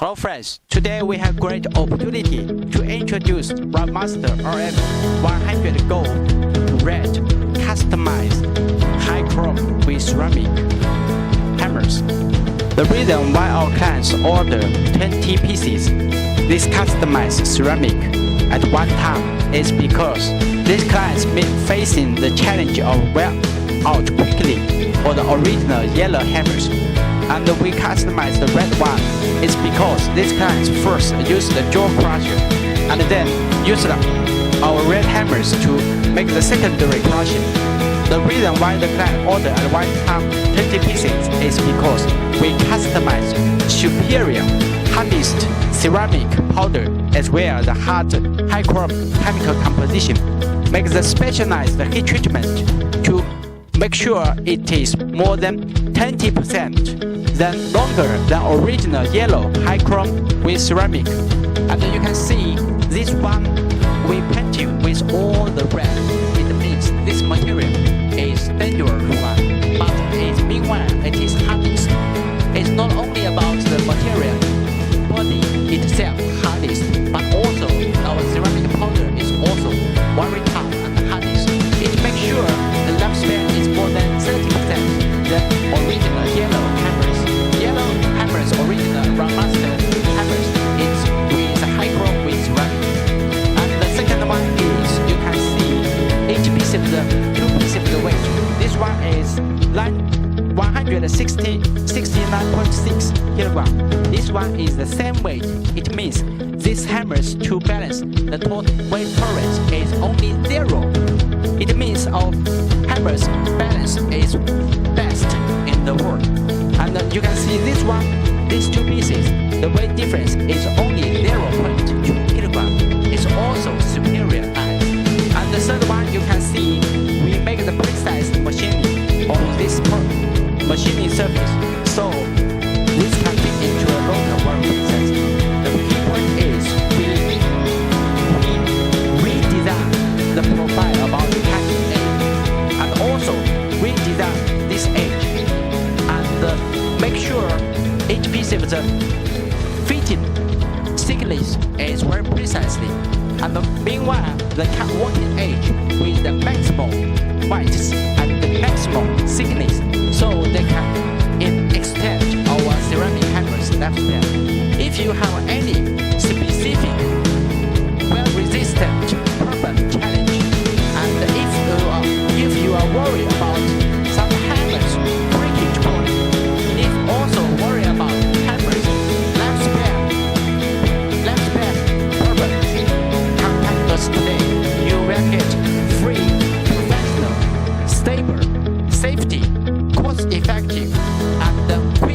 Hello friends, today we have great opportunity to introduce Rubble RM100Go red customized high chrome with ceramic hammers. The reason why our clients order 20 pieces this customized ceramic at one time is because these clients may facing the challenge of wear out quickly for the original yellow hammers. And we customize the red one is because these clients first use the jaw crusher and then use our red hammers to make the secondary crushing. The reason why the client order at one time 20 pieces is because we customize superior hardest ceramic powder as well as the hard high chrome chemical composition. Make the specialized heat treatment to make sure it is more than 20% then longer than original yellow high chrome with ceramic. And you can see this one we painted with all the red. It means this material is dangerous one, but meanwhile it is hardest. It's not only about the material body itself hardest, but also our ceramic powder is also very tough and hardest. It makes sure the lifespan is more than 30% than original yellow hammers. Yellow hammers, original Rubble hammers, it's with high chrome with ceramic. And the second one is you can see each piece of the 2 pieces of the weight. This one is 69.6 kilogram. This one is the same weight. It means these hammers to balance the total weight tolerance is only 0. It means our hammers balance is best in the world. And you can see this one, these 2 pieces, the weight difference is only 0.2 kilogram. It's also superior size. And the third one you can see we make the precise machining on this machining surface, so this can fit into a local work process. The key point is we redesign the profile about the packing edge and also redesign this edge and make sure each piece of the fitting thickness is very precisely. And meanwhile, the cut working edge with the maximum width and the maximum thickness, so they can extend our ceramic hammers lifespan. If you have any specific well-resistant problem challenge, and if you are worried about some hammers breakage point, if also worry about hammers lifespan problem, contact us today. You will get free, professional, stable, safety, cost-effective, and quick